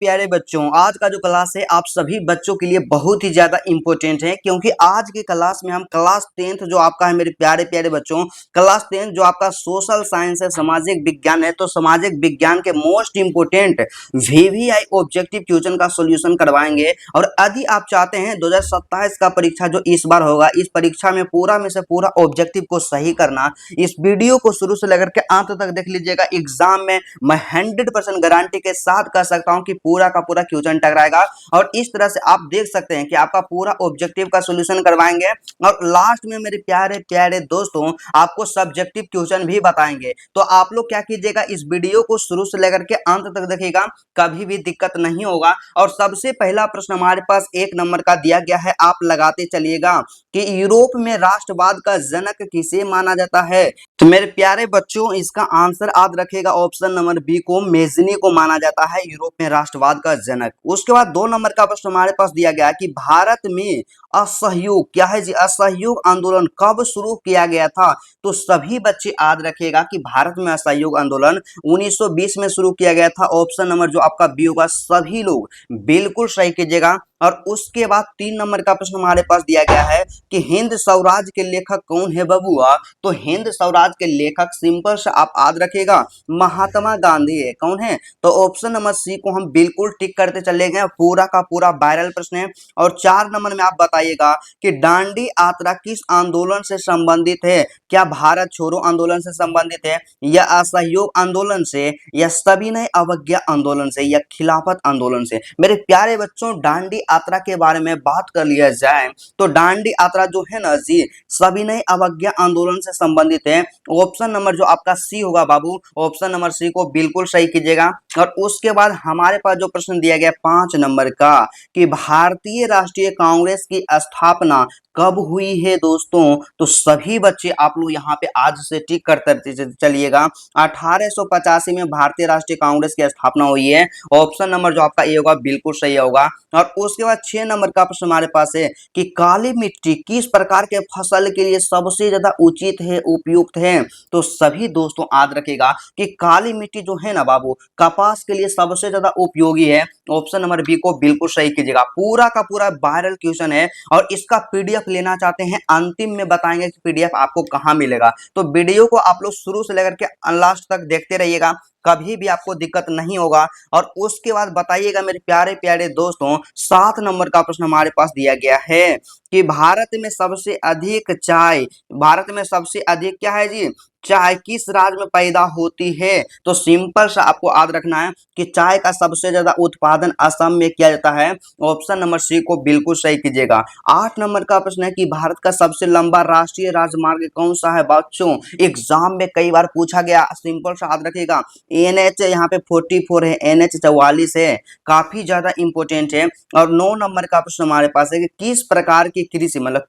प्यारे बच्चों, आज का जो क्लास है आप सभी बच्चों के लिए बहुत ही ज्यादा इंपॉर्टेंट है, क्योंकि आज की क्लास में हम क्लास 10th जो आपका है मेरे प्यारे प्यारे बच्चों, क्लास 10th जो आपका सोशल साइंस है, सामाजिक विज्ञान है, तो सामाजिक विज्ञान के most important VVI objective question का सोल्यूशन करवाएंगे। और यदि आप चाहते हैं 2027 का परीक्षा जो इस बार होगा, इस परीक्षा में पूरा में से पूरा ऑब्जेक्टिव को सही करना, इस वीडियो को शुरू से लेकर के अंत तक देख लीजिएगा। एग्जाम में मैं 100% गारंटी के साथ कह सकता हूं कि पूरा का पूरा क्वेश्चन टकराएगा। और इस तरह से आप देख सकते हैं कि आपका पूरा ऑब्जेक्टिव का सॉल्यूशन करवाएंगे और लास्ट में मेरे प्यारे प्यारे दोस्तों आपको सब्जेक्टिव क्वेश्चन भी बताएंगे। तो आप लोग क्या कीजिएगा, इस वीडियो को शुरू से लेकर के अंत तक देखिएगा, कभी भी दिक्कत नहीं होगा। और सबसे पहला प्रश्न हमारे पास 1 नंबर का दिया गया है, आप लगाते चलिएगा कि यूरोप में राष्ट्रवाद का जनक किसे माना जाता है। तो मेरे प्यारे बच्चों इसका आंसर याद रखेगा, ऑप्शन नंबर बी को मेजनी को माना जाता है यूरोप में राष्ट्रवाद का जनक। उसके बाद 2 नंबर का प्रश्न हमारे पास दिया गया कि भारत में असहयोग क्या है जी, असहयोग आंदोलन कब शुरू किया गया था। तो सभी बच्चे याद रखेगा कि भारत में असहयोग आंदोलन 1920 में शुरू किया गया था। ऑप्शन नंबर जो आपका बी होगा, सभी लोग बिल्कुल सही कीजिएगा। और उसके बाद 3 नंबर का प्रश्न हमारे पास दिया गया है कि हिंद स्वराज के लेखक कौन है बबुआ। तो हिंद स्वराज के लेखक सिंपल से आप याद रखेगा महात्मा गांधी है। कौन है, तो ऑप्शन नंबर सी को हम बिल्कुल टिक करते चले गए, पूरा का पूरा वायरल प्रश्न है। और 4 नंबर में आप बताइएगा कि दांडी यात्रा किस आंदोलन से संबंधित है। क्या भारत छोड़ो आंदोलन से संबंधित है, या असहयोग आंदोलन से, या सविनय अवज्ञा आंदोलन से, या खिलाफत आंदोलन से। मेरे प्यारे बच्चों दांडी यात्रा के बारे में बात कर लिया जाए तो दांडी यात्रा जो है ना जी, सविनय अवज्ञा आंदोलन से संबंधित है। ऑप्शन नंबर जो आपका सी होगा बाबू, ऑप्शन नंबर सी को बिल्कुल सही कीजिएगा। और उसके बाद हमारे पास जो प्रश्न दिया गया 5 नंबर का कि भारतीय राष्ट्रीय कांग्रेस की स्थापना कब हुई है दोस्तों। तो सभी बच्चे आप लोग यहाँ पे आज से टिक करते चलिएगा। 1885 में भारतीय राष्ट्रीय कांग्रेस की स्थापना हुई है। ऑप्शन नंबर जो आपका ए होगा बिल्कुल सही होगा। और उसके बाद 6 नंबर का प्रश्न हमारे पास है कि काली मिट्टी किस प्रकार के फसल के लिए सबसे ज्यादा उचित है, उपयुक्त है। तो सभी दोस्तों याद रखेगा कि काली मिट्टी जो है ना बाबू, कपास के लिए सबसे ज्यादा उपयोगी है। ऑप्शन नंबर बी को बिल्कुल सही कीजिएगा। पूरा का पूरा वायरल क्वेश्चन है और इसका पीडीएफ लेना चाहते हैं, अंतिम में बताएंगे कि पीडीएफ आपको कहां मिलेगा। तो वीडियो को आप लोग शुरू से लेकर के लास्ट तक देखते रहिएगा, कभी भी आपको दिक्कत नहीं होगा। और उसके बाद बताइएगा मेरे प्यारे प्यारे दोस्तों, 7 नंबर का प्रश्न हमारे पास दिया गया है कि भारत में सबसे अधिक चाय, भारत में सबसे अधिक क्या है जी, चाय किस राज्य में पैदा होती है। तो सिंपल सा आपको याद रखना है कि चाय का सबसे ज्यादा उत्पादन असम में किया जाता है। ऑप्शन नंबर सी को बिल्कुल सही कीजिएगा। 8 नंबर का प्रश्न है कि भारत का सबसे लंबा राष्ट्रीय राजमार्ग कौन सा है बच्चों, एग्जाम में कई बार पूछा गया, सिंपल सा याद रखिएगा। NH यहाँ पे 44 है, NH 44 है, काफी ज्यादा इंपोर्टेंट है। और 9 नंबर का प्रश्न हमारे पास है कि किस प्रकार की कृषि, मतलब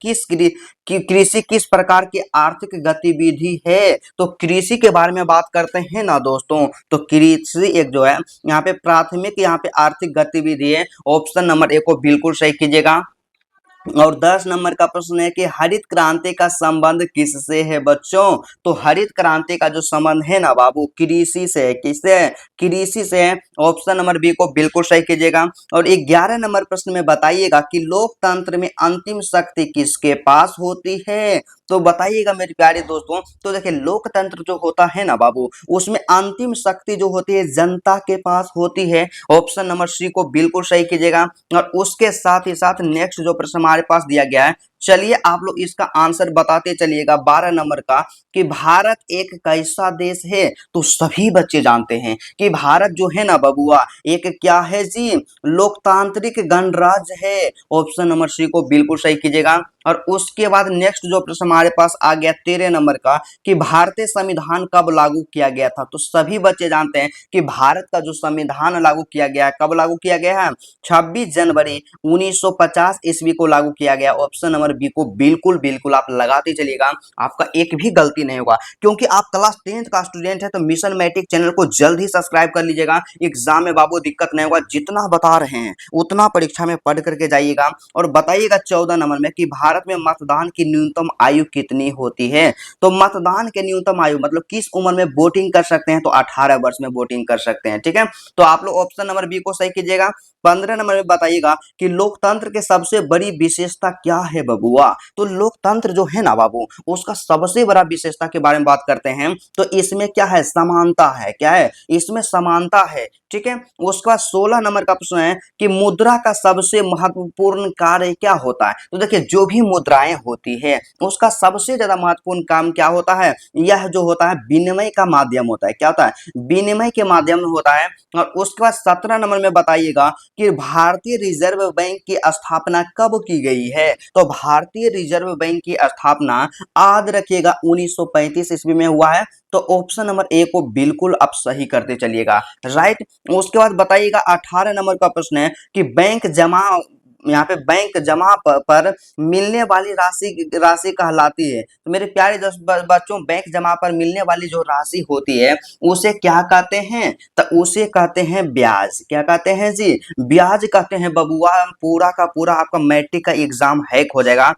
कृषि किस प्रकार की आर्थिक गतिविधि है। तो कृषि के बारे में बात करते हैं ना दोस्तों, तो कृषि एक जो है यहाँ पे प्राथमिक यहाँ पे आर्थिक गतिविधि है। ऑप्शन नंबर ए को बिल्कुल सही कीजिएगा। और 10 नंबर का प्रश्न है कि हरित क्रांति का संबंध किससे है बच्चों। तो हरित क्रांति का जो संबंध है ना बाबू, कृषि से है। किससे, कृषि से है। ऑप्शन नंबर बी को बिल्कुल सही कीजिएगा। और 11 नंबर प्रश्न में बताइएगा कि लोकतंत्र में अंतिम शक्ति किसके पास होती है। तो बताइएगा मेरे प्यारे दोस्तों, तो देखिए लोकतंत्र जो होता है ना बाबू, उसमें अंतिम शक्ति जो होती है जनता के पास होती है। ऑप्शन नंबर सी को बिल्कुल सही कीजिएगा। और उसके साथ ही साथ नेक्स्ट जो प्रश्न हमारे पास दिया गया है, चलिए आप लोग इसका आंसर बताते चलिएगा 12 नंबर का कि भारत एक कैसा देश है। तो सभी बच्चे जानते हैं कि भारत जो है ना बबुआ एक क्या है जी, लोकतांत्रिक गणराज्य है। ऑप्शन नंबर सी को बिल्कुल सही कीजिएगा। और उसके बाद नेक्स्ट जो प्रश्न हमारे पास आ गया 13 नंबर का कि भारतीय संविधान कब लागू किया गया था। तो सभी बच्चे जानते हैं कि भारत का जो संविधान लागू किया गया है, कब लागू किया गया है, 26 जनवरी 1950 ईस्वी को लागू किया गया। ऑप्शन नंबर नंबर बी को बिल्कुल बिल्कुल आप लगाते चलिएगा, आपका एक भी गलती नहीं होगा। क्योंकि आप क्लास 10th का स्टूडेंट है तो मिशन मैट्रिक चैनल को जल्द ही सब्सक्राइब कर लीजिएगा। एग्जाम में बाबू दिक्कत नहीं होगा, जितना बता रहे हैं उतना परीक्षा में पढ़ करके जाइएगा। और बताइएगा 14 नंबर में कि भारत में मतदान की न्यूनतम आयु कितनी होती है। तो मतदान के न्यूनतम आयु मतलब किस उम्र में वोटिंग कर सकते हैं, तो 18 वर्ष में वोटिंग कर सकते हैं। ठीक है, तो आप लोग ऑप्शन नंबर बी को सही कीजिएगा। 15 नंबर में बताइएगा कि लोकतंत्र के सबसे बड़ी विशेषता क्या है बबुआ। तो लोकतंत्र जो है ना बाबू, उसका सबसे बड़ा विशेषता के बारे में बात करते हैं तो इसमें क्या है, समानता है। क्या है, इसमें समानता है। ठीक है, उसके बाद 16 नंबर का प्रश्न है कि मुद्रा का सबसे महत्वपूर्ण कार्य क्या होता है। तो देखिए, जो भी मुद्राएं होती है उसका सबसे ज्यादा महत्वपूर्ण काम क्या होता है, यह जो होता है विनिमय का माध्यम होता है। क्या होता है, विनिमय के माध्यम होता है। और उसके बाद 17 नंबर में बताइएगा कि भारतीय रिजर्व बैंक की स्थापना कब की गई है। तो भारतीय रिजर्व बैंक की स्थापना याद रखिएगा 1935 ईस्वी में हुआ है। तो ऑप्शन नंबर ए को बिल्कुल आप सही करते चलिएगा, राइट। उसके बाद बताइएगा 18 नंबर का प्रश्न है कि बैंक जमा, यहाँ पे बैंक जमा पर मिलने वाली राशि राशि कहलाती है। तो मेरे प्यारे बच्चों, बैंक जमा पर मिलने वाली जो राशि होती है उसे क्या कहते हैं, तो उसे कहते हैं ब्याज। क्या कहते हैं जी, ब्याज कहते हैं बबुआ। पूरा का पूरा आपका मैट्रिक का एग्जाम हैक हो जाएगा।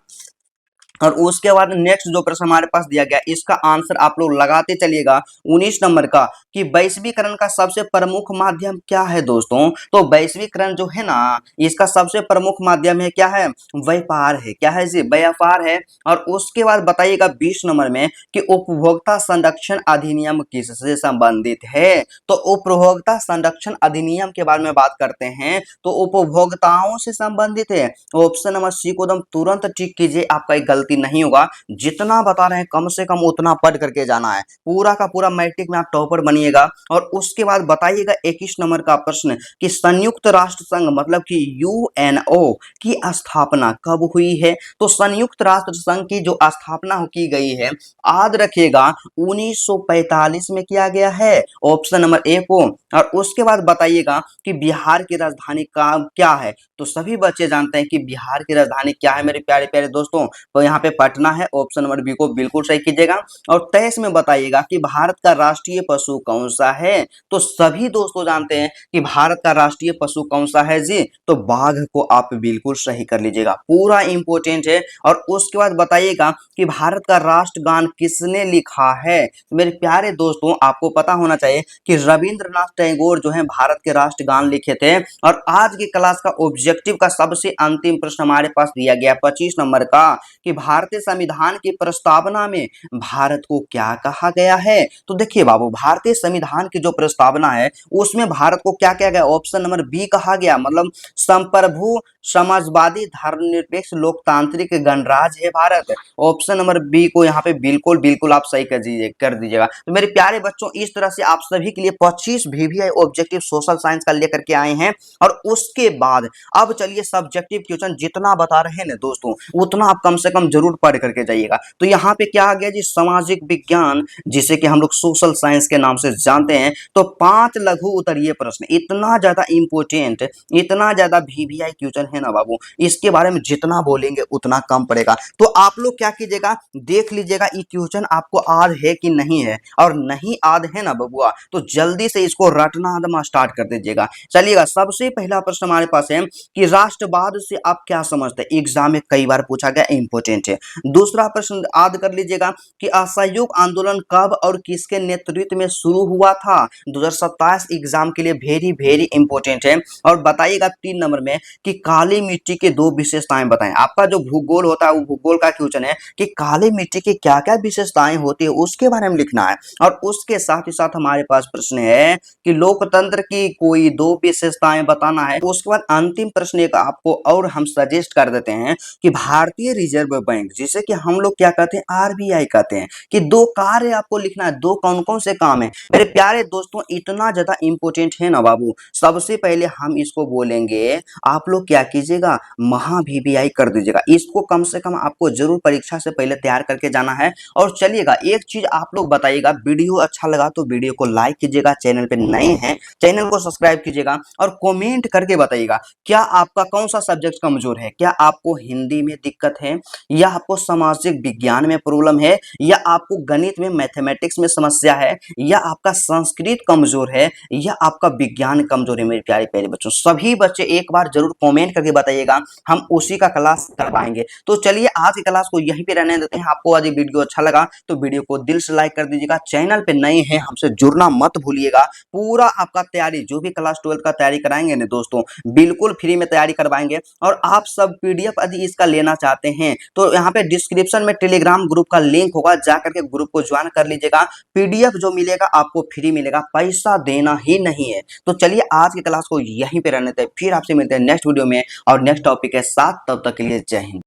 और उसके बाद नेक्स्ट जो प्रश्न हमारे पास दिया गया, इसका आंसर आप लोग लगाते चलिएगा 19 नंबर का कि वैश्वीकरण का सबसे प्रमुख माध्यम क्या है दोस्तों। तो वैश्वीकरण जो है ना, इसका सबसे प्रमुख माध्यम है क्या है, व्यापार है। क्या है जी, व्यापार है। और उसके बाद बताइएगा 20 नंबर में कि उपभोक्ता संरक्षण अधिनियम किससे संबंधित है। तो उपभोक्ता संरक्षण अधिनियम के बारे में बात करते हैं तो उपभोक्ताओं से संबंधित है। ऑप्शन नंबर सी को एकदम तुरंत टिक कीजिए, आपका एक गलती नहीं होगा। जितना बता रहे हैं कम से कम उतना पढ़ करके जाना है, पूरा का पूरा मैट्रिक में आप टॉपर बनिएगा। और उसके बाद बताइएगा 21 नंबर का प्रश्न कि संयुक्त राष्ट्र संघ मतलब कि यूएनओ की स्थापना कब हुई है। तो संयुक्त राष्ट्र संघ की जो स्थापना की गई है, याद रखिएगा 1945 में किया गया है, ऑप्शन नंबर ए को। और उसके बाद बताइएगा कि बिहार की राजधानी का क्या है। तो सभी बच्चे जानते हैं कि बिहार की राजधानी क्या है मेरे प्यारे प्यारे दोस्तों, तो यहाँ पे पटना है। ऑप्शन नंबर बी को बिल्कुल सही कीजिएगा। और 23 में बताइएगा कि भारत का राष्ट्रीय पशु कौन सा है। तो सभी दोस्तों जानते हैं कि भारत का राष्ट्रीय पशु कौन सा है जी, तो बाघ को आप बिल्कुल सही कर लीजिएगा, पूरा इंपोर्टेंट है। और उसके बाद बताइएगा कि भारत का राष्ट्रगान किसने लिखा है। तो मेरे प्यारे दोस्तों, आपको पता होना चाहिए कि रविंद्रनाथ टैगोर जो है भारत के राष्ट्रगान लिखे थे। और आज की क्लास का ऑब्जेक्टिव का सबसे अंतिम प्रश्न हमारे पास दिया गया 25 नंबर का कि भारतीय संविधान की प्रस्तावना में भारत को क्या कहा गया है। तो देखिए बाबू, भारतीय संविधान की जो प्रस्तावना है उसमें भारत को क्या कहा गया, ऑप्शन नंबर बी कहा गया, मतलब संप्रभु समाजवादी धर्मनिरपेक्ष लोकतांत्रिक गणराज्य है भारत। ऑप्शन नंबर बी को यहाँ पे बिल्कुल बिल्कुल आप सही कर दीजिएगा। तो मेरे प्यारे बच्चों, इस तरह से आप सभी के लिए 25 वीवीआई ऑब्जेक्टिव सोशल साइंस का लेकर के आए हैं। और उसके बाद अब चलिए सब्जेक्टिव क्वेश्चन जितना बता रहे हैं ना दोस्तों, उतना आप कम से कम जरूर पढ़ करके जाइएगा। तो यहाँ पे क्या आ गया जी, सामाजिक विज्ञान, जिसे कि हम लोग सोशल साइंस के नाम से जानते हैं। तो 5 लघु उत्तरीय प्रश्न, इतना ज्यादा इंपोर्टेंट, इतना ज्यादा वीवीआई क्वेश्चन है ना बाबू, इसके बारे में जितना बोलेंगे उतना कम पड़ेगा। तो आप लोग क्या कीजिएगा, देख लीजिएगा ये क्वेश्चन आपको याद है कि नहीं है। और नहीं याद है ना बबुआ, तो जल्दी से इसको रटना स्टार्ट कर दीजिएगा। चलिएगा, सबसे पहला प्रश्न हमारे पास है कि राष्ट्रवाद से आप क्या समझते हैं। एग्जाम में कई बार पूछा गया, इंपोर्टेंट है। दूसरा प्रश्न याद कर लीजिएगा कि असहयोग आंदोलन कब और किसके नेतृत्व में शुरू हुआ था। 2027 एग्जाम के लिए वेरी वेरी इंपोर्टेंट है। और बताइएगा 3 नंबर में कि काली मिट्टी के 2 विशेषताएं बताएं। आपका जो भूगोल होता है वो भूगोल का क्वेश्चन है कि काली मिट्टी की क्या क्या विशेषताएं होती है, उसके बारे में लिखना है। और उसके साथ ही साथ हमारे पास प्रश्न है कि लोकतंत्र की कोई 2 विशेषताएं बताना है। उसके बाद अंतिम प्रश्न एक आपको और हम सजेस्ट कर देते हैं कि भारतीय रिजर्व बैंक, जिसे कि हम लोग क्या कहते हैं, आरबीआई कहते हैं, कि दो कार्य आपको लिखना है। दो कौन कौन से काम है मेरे प्यारे दोस्तों, इतना ज्यादा इंपॉर्टेंट है ना बाबू। सबसे पहले हम इसको बोलेंगे, आप लोग क्या कीजिएगा, महा वीवीआई कर दीजिएगा। इसको कम से कम आपको जरूर परीक्षा से पहले तैयार करके जाना है। और चलिएगा, एक चीज आप लोग बताइएगा, वीडियो अच्छा लगा तो वीडियो को लाइक कीजिएगा, चैनल पे नए हैं चैनल को सब्सक्राइब कीजिएगा, और कमेंट करके बताइएगा क्या आपका कौन सा सब्जेक्ट कमजोर है। क्या आपको हिंदी में दिक्कत है, या आपको सामाजिक विज्ञान में प्रॉब्लम है, या आपको गणित में मैथमेटिक्स में समस्या है, या आपका संस्कृत कमजोर है, या आपका विज्ञान कमजोर है। मेरे प्यारे प्यारे बच्चों, सभी बच्चे एक बार जरूर कमेंट करके बताइएगा, हम उसी का क्लास करवाएंगे। तो चलिए आज की क्लास को यहीं पे रहने देते हैं। आपको आज ये वीडियो अच्छा लगा तो वीडियो को दिल से लाइक कर दीजिएगा, चैनल पे नए हैं हमसे जुड़ना मत भूलिएगा। पूरा आपका तैयारी जो भी क्लास 12 का तैयारी कराएंगे ना दोस्तों, बिल्कुल फ्री में तैयारी करवाएंगे। और आप सब पीडीएफ यदि इसका लेना चाहते हैं तो यहाँ पे डिस्क्रिप्शन में टेलीग्राम ग्रुप का लिंक होगा, जाकर के ग्रुप को ज्वाइन कर लीजिएगा। पीडीएफ जो मिलेगा आपको फ्री मिलेगा, पैसा देना ही नहीं है। तो चलिए आज की क्लास को यहीं पे रहने देते हैं, फिर आपसे मिलते हैं नेक्स्ट वीडियो में और नेक्स्ट टॉपिक के साथ। तब तक के लिए जय हिंद।